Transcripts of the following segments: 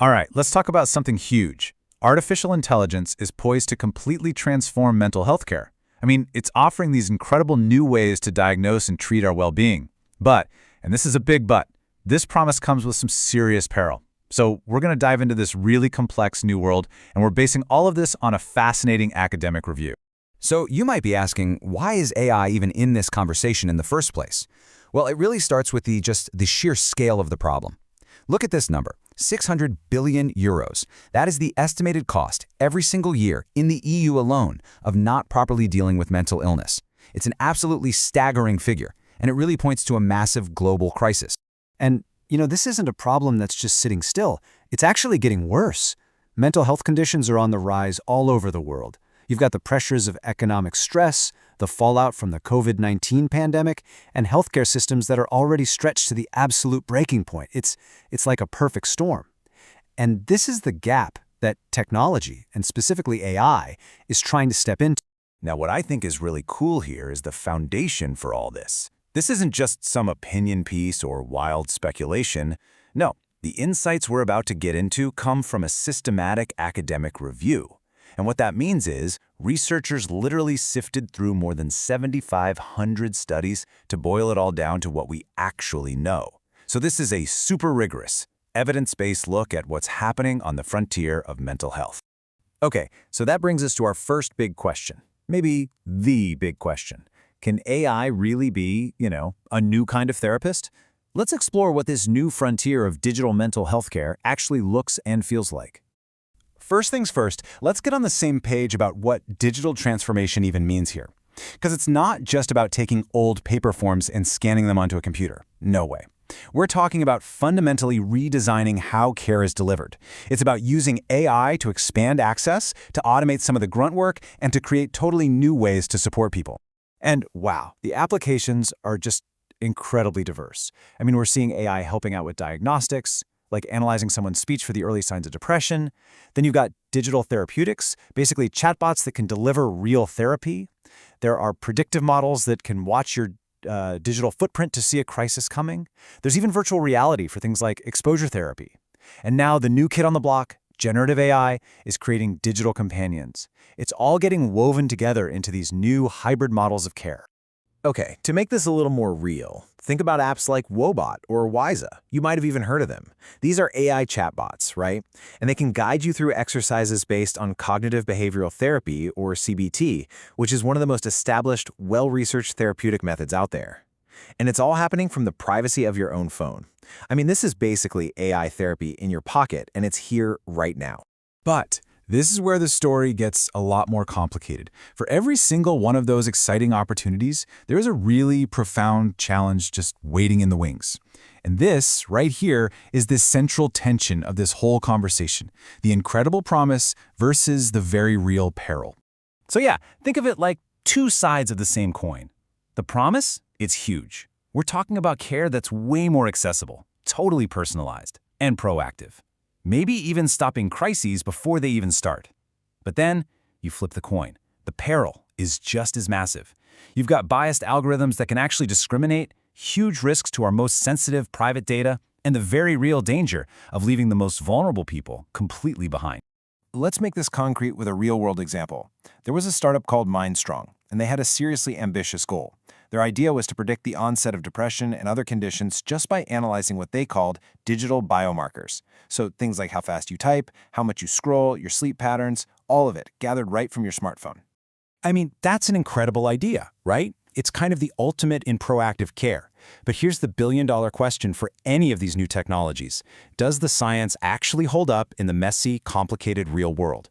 All right, let's talk about something huge. Artificial intelligence is poised to completely transform mental health care. I mean, it's offering these incredible new ways to diagnose and treat our well-being. But, and this is a big but, this promise comes with some serious peril. So we're going to dive into this really complex new world, and we're basing all of this on a fascinating academic review. So you might be asking, why is AI even in this conversation in the first place? Well, it really starts with the sheer scale of the problem. Look at this number, 600 billion euros. That is the estimated cost every single year in the EU alone of not properly dealing with mental illness. It's an absolutely staggering figure, and it really points to a massive global crisis. And, this isn't a problem that's just sitting still. It's actually getting worse. Mental health conditions are on the rise all over the world. You've got the pressures of economic stress, the fallout from the COVID-19 pandemic, and healthcare systems that are already stretched to the absolute breaking point. It's like a perfect storm. And this is the gap that technology, and specifically AI, is trying to step into. Now, what I think is really cool here is the foundation for all this. This isn't just some opinion piece or wild speculation. No, the insights we're about to get into come from a systematic academic review. And what that means is researchers literally sifted through more than 7,500 studies to boil it all down to what we actually know. So this is a super rigorous, evidence-based look at what's happening on the frontier of mental health. Okay, so that brings us to our first big question. Maybe the big question. Can AI really be, a new kind of therapist? Let's explore what this new frontier of digital mental health care actually looks and feels like. First things first, let's get on the same page about what digital transformation even means here. Because it's not just about taking old paper forms and scanning them onto a computer. No way. We're talking about fundamentally redesigning how care is delivered. It's about using AI to expand access, to automate some of the grunt work, and to create totally new ways to support people. And wow, the applications are just incredibly diverse. I mean, we're seeing AI helping out with diagnostics, like analyzing someone's speech for the early signs of depression. Then you've got digital therapeutics, basically chatbots that can deliver real therapy. There are predictive models that can watch your digital footprint to see a crisis coming. There's even virtual reality for things like exposure therapy. And now the new kid on the block, generative AI, is creating digital companions. It's all getting woven together into these new hybrid models of care. Okay, to make this a little more real, think about apps like Wobot or Wiza. You might have even heard of them. These are AI chatbots, right? And they can guide you through exercises based on cognitive behavioral therapy, or CBT, which is one of the most established, well-researched therapeutic methods out there. And it's all happening from the privacy of your own phone. I mean, this is basically AI therapy in your pocket, and it's here right now. But this is where the story gets a lot more complicated. For every single one of those exciting opportunities, there is a really profound challenge just waiting in the wings. And this, right here, is the central tension of this whole conversation, the incredible promise versus the very real peril. So yeah, think of it like two sides of the same coin. The promise? It's huge. We're talking about care that's way more accessible, totally personalized, and proactive. Maybe even stopping crises before they even start. But then, you flip the coin. The peril is just as massive. You've got biased algorithms that can actually discriminate, huge risks to our most sensitive private data, and the very real danger of leaving the most vulnerable people completely behind. Let's make this concrete with a real-world example. There was a startup called MindStrong, and they had a seriously ambitious goal. Their idea was to predict the onset of depression and other conditions just by analyzing what they called digital biomarkers. So things like how fast you type, how much you scroll, your sleep patterns, all of it gathered right from your smartphone. I mean, that's an incredible idea, right? It's kind of the ultimate in proactive care. But here's the billion-dollar question for any of these new technologies. Does the science actually hold up in the messy, complicated real world?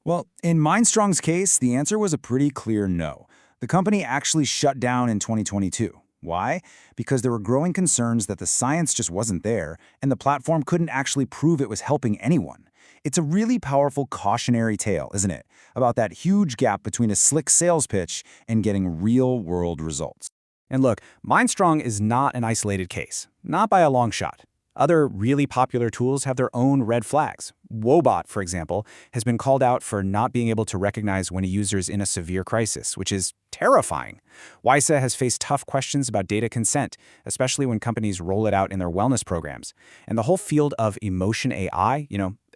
Well, in MindStrong's case, the answer was a pretty clear no. The company actually shut down in 2022. Why? Because there were growing concerns that the science just wasn't there, and the platform couldn't actually prove it was helping anyone. It's a really powerful cautionary tale, isn't it? About that huge gap between a slick sales pitch and getting real-world results. And look, MindStrong is not an isolated case. Not by a long shot. Other really popular tools have their own red flags. Wobot, for example, has been called out for not being able to recognize when a user is in a severe crisis, which is terrifying. WISA has faced tough questions about data consent, especially when companies roll it out in their wellness programs. And the whole field of emotion AI,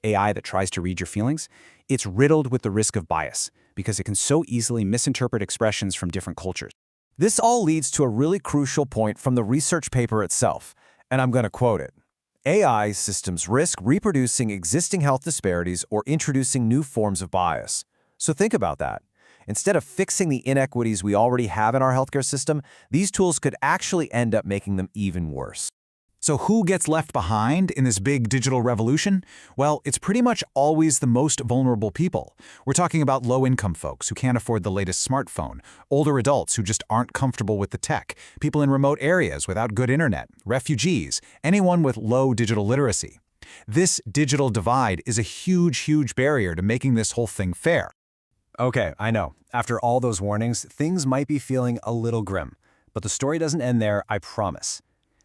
AI that tries to read your feelings, it's riddled with the risk of bias because it can so easily misinterpret expressions from different cultures. This all leads to a really crucial point from the research paper itself, and I'm going to quote it. AI systems risk reproducing existing health disparities or introducing new forms of bias. So think about that. Instead of fixing the inequities we already have in our healthcare system, these tools could actually end up making them even worse. So who gets left behind in this big digital revolution? Well, it's pretty much always the most vulnerable people. We're talking about low-income folks who can't afford the latest smartphone, older adults who just aren't comfortable with the tech, people in remote areas without good internet, refugees, anyone with low digital literacy. This digital divide is a huge, huge barrier to making this whole thing fair. Okay, I know. After all those warnings, things might be feeling a little grim. But the story doesn't end there, I promise.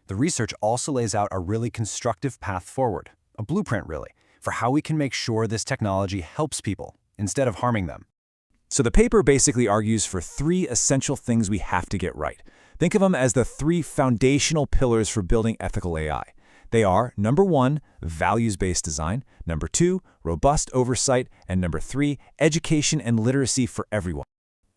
The research also lays out a really constructive path forward, a blueprint really, for how we can make sure this technology helps people instead of harming them. So the paper basically argues for 3 essential things we have to get right. Think of them as the 3 foundational pillars for building ethical AI. They are, number 1, values-based design, number 2, robust oversight, and number 3, education and literacy for everyone.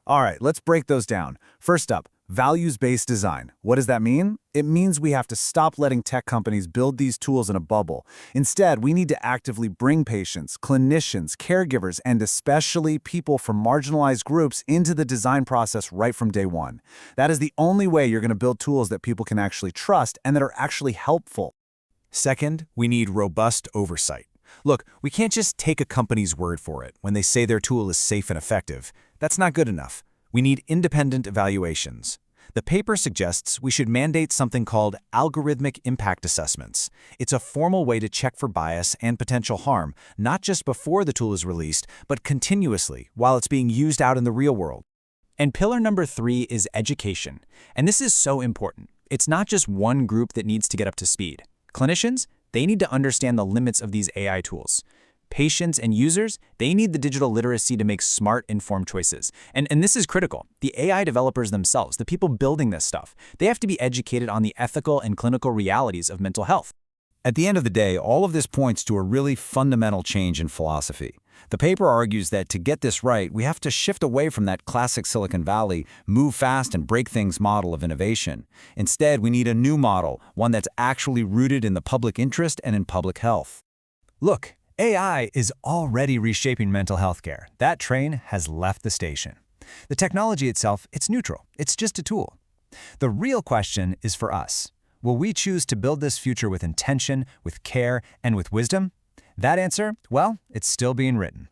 All right, let's break those down. First up, values-based design. What does that mean? It means we have to stop letting tech companies build these tools in a bubble. Instead, we need to actively bring patients, clinicians, caregivers, and especially people from marginalized groups into the design process right from day one. That is the only way you're going to build tools that people can actually trust and that are actually helpful. Second, we need robust oversight. Look, we can't just take a company's word for it when they say their tool is safe and effective. That's not good enough. We need independent evaluations. The paper suggests we should mandate something called algorithmic impact assessments. It's a formal way to check for bias and potential harm, not just before the tool is released, but continuously while it's being used out in the real world. And pillar number 3 is education. And this is so important. It's not just one group that needs to get up to speed. Clinicians, they need to understand the limits of these AI tools. Patients and users, they need the digital literacy to make smart, informed choices. And this is critical. The AI developers themselves, the people building this stuff, they have to be educated on the ethical and clinical realities of mental health. At the end of the day, all of this points to a really fundamental change in philosophy. The paper argues that to get this right, we have to shift away from that classic Silicon Valley, move fast and break things model of innovation. Instead, we need a new model, one that's actually rooted in the public interest and in public health. Look, AI is already reshaping mental health care. That train has left the station. The technology itself, it's neutral. It's just a tool. The real question is for us. Will we choose to build this future with intention, with care, and with wisdom? That answer, well, it's still being written.